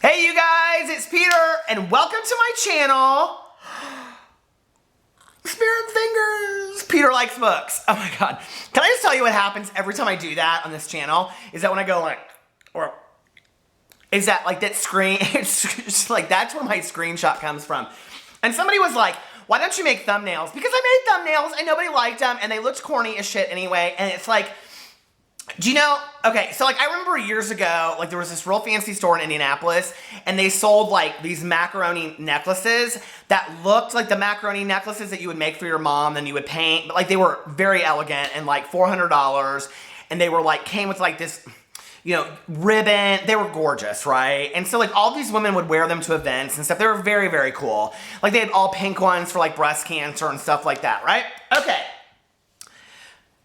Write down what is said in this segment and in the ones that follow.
Hey you guys, it's Peter, and welcome to my channel, Spirit Fingers. Peter likes books. Oh my God. Can I just tell you what happens every time I do that on this channel? Is that when I go like, or is that like that screen, it's just like, that's where my screenshot comes from. And somebody was like, why don't you make thumbnails? Because I made thumbnails and nobody liked them and they looked corny as shit anyway. And it's like, do you know, okay, so like I remember years ago, like there was this real fancy store in Indianapolis and they sold like these macaroni necklaces that looked like the macaroni necklaces that you would make for your mom and you would paint, but like they were very elegant and like $400 and they were like, came with like this, you know, ribbon. They were gorgeous, right? And so like all these women would wear them to events and stuff. They were very, very cool. Like they had all pink ones for like breast cancer and stuff like that, right? Okay.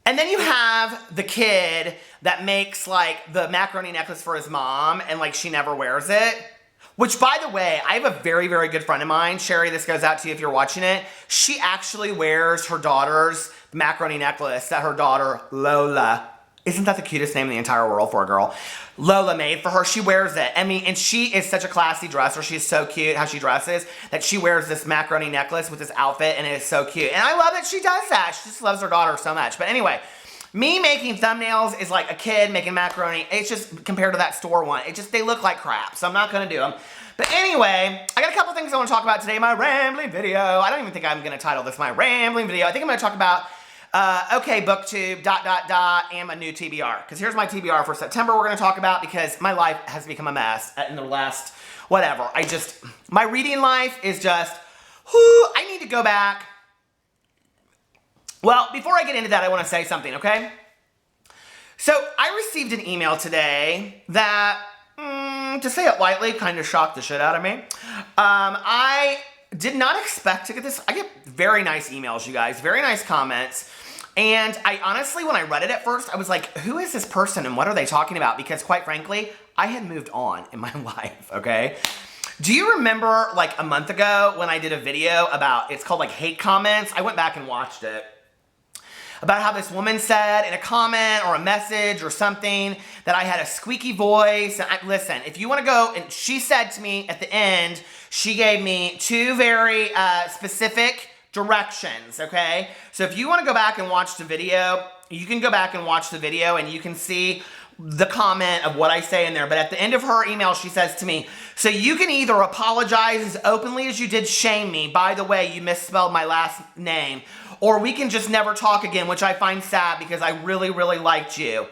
And then you have the kid that makes like the macaroni necklace for his mom and like she never wears it. Which, by the way, I have a very, very good friend of mine. Sherry, this goes out to you if you're watching it. She actually wears her daughter's macaroni necklace that her daughter, Lola, isn't that the cutest name in the entire world for a girl? Lola made for her. She wears it. I mean, and she is such a classy dresser. She's so cute how she dresses that she wears this macaroni necklace with this outfit and it is so cute. And I love that she does that. She just loves her daughter so much. But anyway, me making thumbnails is like a kid making macaroni. It's just compared to that store one. It just, they look like crap. So I'm not going to do them. But anyway, I got a couple things I want to talk about today in my rambling video. I don't even think I'm going to title this my rambling video. I think I'm going to talk about okay, booktube, and my new TBR. Because here's my TBR for September we're going to talk about because my life has become a mess in the last, whatever. My reading life is just, I need to go back. Well, before I get into that, I want to say something, okay? So I received an email today that, to say it lightly, kind of shocked the shit out of me. I did not expect to get this. I get very nice emails, you guys, very nice comments. And I honestly, when I read it at first, I was like, who is this person and what are they talking about? Because quite frankly, I had moved on in my life, okay? Do you remember like a month ago when I did a video about, it's called like hate comments? I went back and watched it. About how this woman said in a comment or a message or something that I had a squeaky voice. And listen, if you want to go, and she said to me at the end, she gave me two very specific directions, okay? So if you want to go back and watch the video, you can go back and watch the video and you can see the comment of what I say in there. But at the end of her email, she says to me, so you can either apologize as openly as you did shame me. By the way, you misspelled my last name. Or we can just never talk again, which I find sad because I really, really liked you.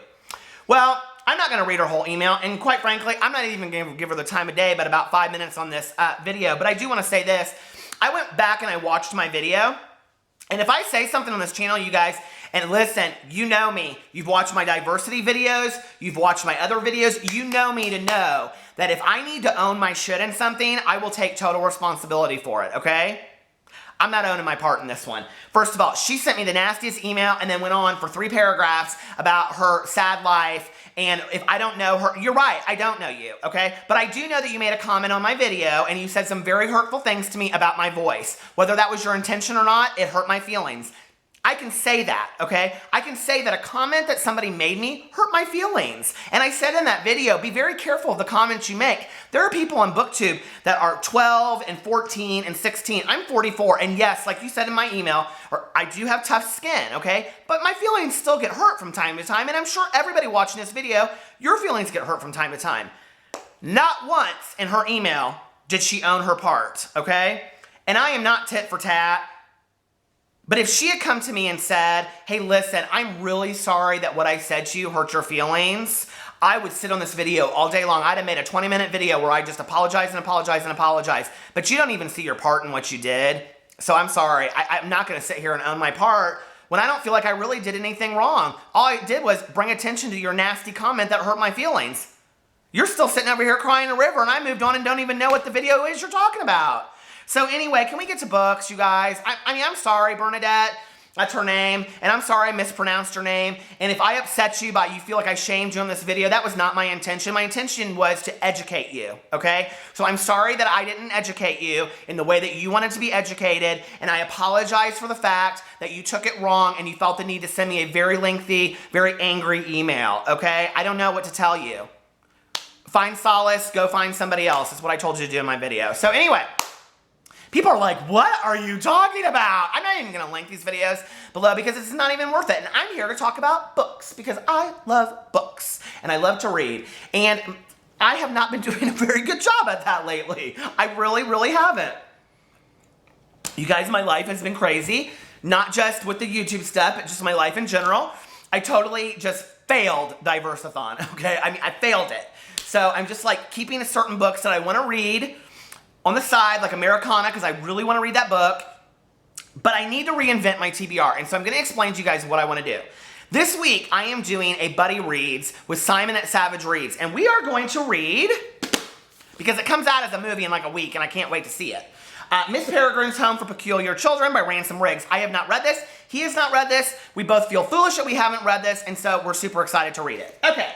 Well, I'm not going to read her whole email. And quite frankly, I'm not even going to give her the time of day, but about 5 minutes on this video. But I do want to say this. I went back and I watched my video. And if I say something on this channel, you guys, and listen, you know me. You've watched my diversity videos. You've watched my other videos. You know me to know that if I need to own my shit in something, I will take total responsibility for it, okay? I'm not owning my part in this one. First of all, she sent me the nastiest email and then went on for 3 paragraphs about her sad life. And if I don't know her, you're right, I don't know you, okay? But I do know that you made a comment on my video and you said some very hurtful things to me about my voice. Whether that was your intention or not, it hurt my feelings. I can say that, okay? I can say that a comment that somebody made me hurt my feelings. And I said in that video, be very careful of the comments you make. There are people on BookTube that are 12 and 14 and 16. I'm 44, and yes, like you said in my email, I do have tough skin, okay? But my feelings still get hurt from time to time, and I'm sure everybody watching this video, your feelings get hurt from time to time. Not once in her email did she own her part, okay? And I am not tit for tat. But if she had come to me and said, hey, listen, I'm really sorry that what I said to you hurt your feelings, I would sit on this video all day long. I'd have made a 20-minute video where I just apologize and apologize and apologize. But you don't even see your part in what you did. So I'm sorry. I'm not going to sit here and own my part when I don't feel like I really did anything wrong. All I did was bring attention to your nasty comment that hurt my feelings. You're still sitting over here crying a river, and I moved on and don't even know what the video is you're talking about. So anyway, can we get to books, you guys? I mean, I'm sorry, Bernadette. That's her name. And I'm sorry I mispronounced her name. And if I upset you by you feel like I shamed you on this video, that was not my intention. My intention was to educate you, okay? So I'm sorry that I didn't educate you in the way that you wanted to be educated. And I apologize for the fact that you took it wrong and you felt the need to send me a very lengthy, very angry email, okay? I don't know what to tell you. find solace, go find somebody else. That's what I told you to do in my video. So anyway, people are like, what are you talking about? I'm not even gonna link these videos below because it's not even worth it. And I'm here to talk about books because I love books and I love to read. And I have not been doing a very good job at that lately. I really, really haven't. You guys, my life has been crazy. Not just with the YouTube stuff, but just my life in general. I totally just failed Diversithon, okay? I mean, I failed it. So I'm just like keeping certain books that I want to read on the side, like Americana, because I really want to read that book. But I need to reinvent my TBR, and so I'm going to explain to you guys what I want to do. This week, I am doing a buddy reads with Simon at Savage Reads, and we are going to read, because it comes out as a movie in like a week, and I can't wait to see it. Miss Peregrine's Home for Peculiar Children by Ransom Riggs. I have not read this. He has not read this. We both feel foolish that we haven't read this, and so we're super excited to read it. Okay.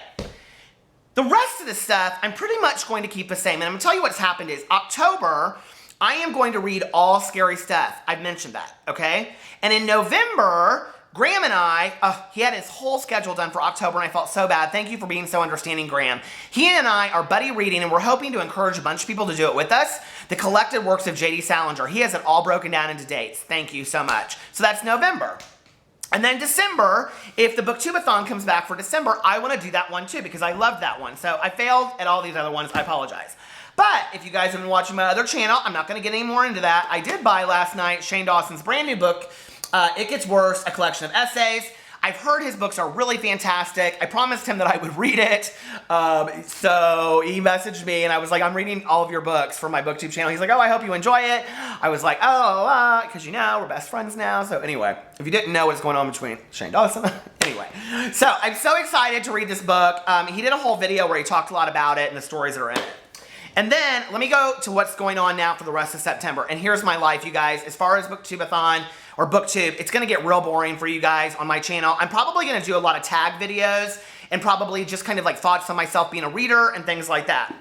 The rest of the stuff, I'm pretty much going to keep the same, and I'm going to tell you what's happened is October, I am going to read all scary stuff. I've mentioned that, okay? And in November, Graham and I, he had his whole schedule done for October, and I felt so bad. Thank you for being so understanding, Graham. He and I are buddy reading, and we're hoping to encourage a bunch of people to do it with us. The collected works of J.D. Salinger. He has it all broken down into dates. Thank you so much. So that's November. And then December, if the Booktubeathon comes back for December, I want to do that one too, because I loved that one. So I failed at all these other ones. I apologize. But if you guys have been watching my other channel, I'm not going to get any more into that. I did buy last night Shane Dawson's brand new book, It Gets Worse, a collection of essays. I've heard his books are really fantastic. I promised him that I would read it. So he messaged me and I was like, I'm reading all of your books for my BookTube channel. He's like, oh, I hope you enjoy it. I was like, oh, because you know, we're best friends now. So anyway, if you didn't know what's going on between Shane Dawson. Anyway, so I'm so excited to read this book. He did a whole video where he talked a lot about it and the stories that are in it. And then let me go to what's going on now for the rest of September. And here's my life, you guys. As far as Booktubeathon or BookTube, it's going to get real boring for you guys on my channel. I'm probably going to do a lot of tag videos and probably just kind of like thoughts on myself being a reader and things like that.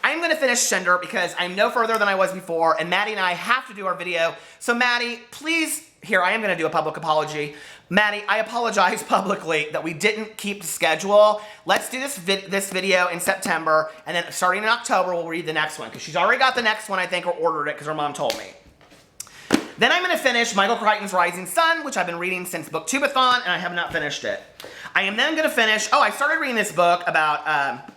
I'm going to finish Cinder because I'm no further than I was before, and Maddie and I have to do our video. So Maddie, please, here, I am going to do a public apology. Maddie, I apologize publicly that we didn't keep the schedule. Let's do this video in September, and then starting in October, we'll read the next one, because she's already got the next one, I think, or ordered it, because her mom told me. Then I'm going to finish Michael Crichton's Rising Sun, which I've been reading since Booktubeathon, and I have not finished it. I am then going to finish, I started reading this book about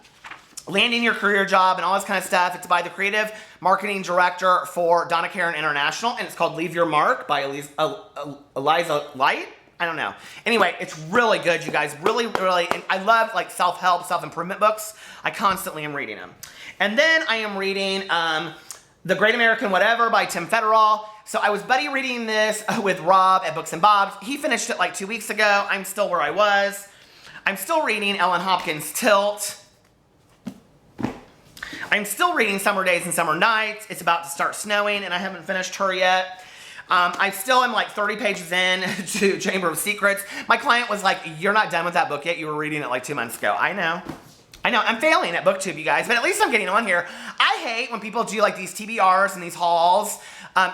landing your career job and all this kind of stuff. It's by the creative marketing director for Donna Karan International, and it's called Leave Your Mark by Eliza Light. I don't know. Anyway, it's really good, you guys. Really, really, and I love like self-help, self-improvement books. I constantly am reading them. And then I am reading The Great American Whatever by Tim Federall. So I was buddy reading this with Rob at Books and Bob's. He finished it like 2 weeks ago. I'm still where I was. I'm still reading Ellen Hopkins' Tilt. I'm still reading Summer Days and Summer Nights. It's about to start snowing, and I haven't finished her yet. I still am like 30 pages in to Chamber of Secrets. My client was like, you're not done with that book yet. You were reading it like 2 months ago. I know. I'm failing at BookTube, you guys, but at least I'm getting on here. I hate when people do like these TBRs and these hauls.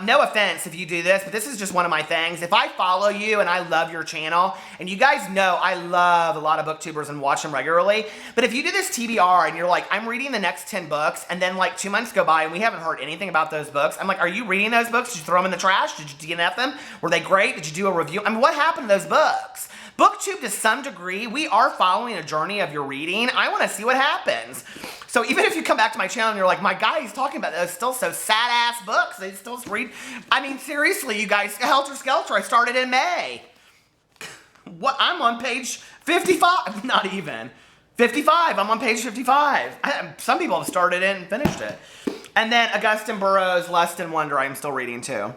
No offense if you do this, but this is just one of my things. If I follow you and I love your channel, and you guys know I love a lot of booktubers and watch them regularly, but if you do this TBR and you're like, I'm reading the next 10 books, and then like 2 months go by and we haven't heard anything about those books, I'm like, are you reading those books? Did you throw them in the trash? Did you DNF them? Were they great? Did you do a review? I mean, what happened to those books? BookTube, to some degree, we are following a journey of your reading. I want to see what happens. So even if you come back to my channel and you're like, my guy, he's talking about those still so sad-ass books. They still read. I mean, seriously, you guys, Helter Skelter, I started in May. What? I'm on page 55. Not even. 55. I'm on page 55. Some people have started it and finished it. And then Augustin Burroughs' Lust and Wonder, I'm still reading too.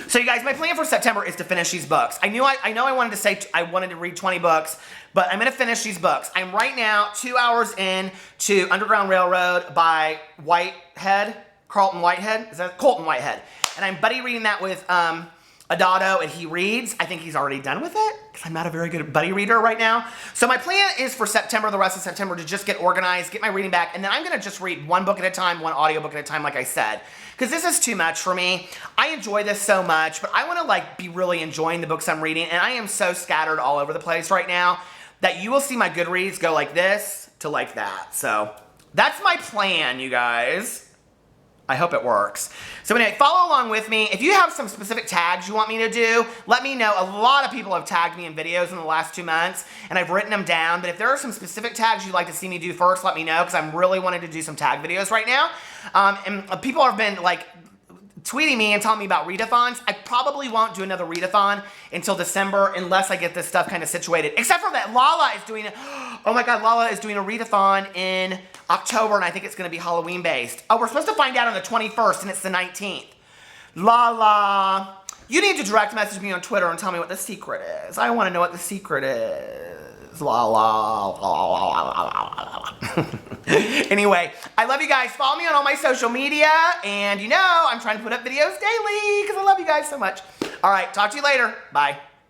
So you guys, my plan for September is to finish these books. I know I wanted to say I wanted to read 20 books, but I'm going to finish these books. I'm right now 2 hours in to Underground Railroad by Colton Whitehead. Is that Colton Whitehead? And I'm buddy reading that with Adado, and he reads. I think he's already done with it because I'm not a very good buddy reader right now. So my plan is for September, the rest of September, to just get organized, get my reading back, and then I'm going to just read one book at a time, one audiobook at a time, like I said. Because this is too much for me. I enjoy this so much, but I want to like be really enjoying the books I'm reading, and I am so scattered all over the place right now that you will see my Goodreads go like this to like that. So That's my plan, you guys. I hope it works. So anyway, follow along with me. If you have some specific tags you want me to do, let me know. A lot of people have tagged me in videos in the last 2 months, and I've written them down. But if there are some specific tags you'd like to see me do first, let me know, because I'm really wanting to do some tag videos right now. And people have been like tweeting me and telling me about readathons. I probably won't do another readathon until December unless I get this stuff kind of situated. Except for that Lala is doing, oh my God, Lala is doing a readathon in October, and I think it's going to be Halloween based. Oh, we're supposed to find out on the 21st, and it's the 19th. Lala, you need to direct message me on Twitter and tell me what the secret is. I want to know what the secret is. Lala. Anyway, I love you guys. Follow me on all my social media, and you know I'm trying to put up videos daily because I love you guys so much. All right, talk to you later. Bye.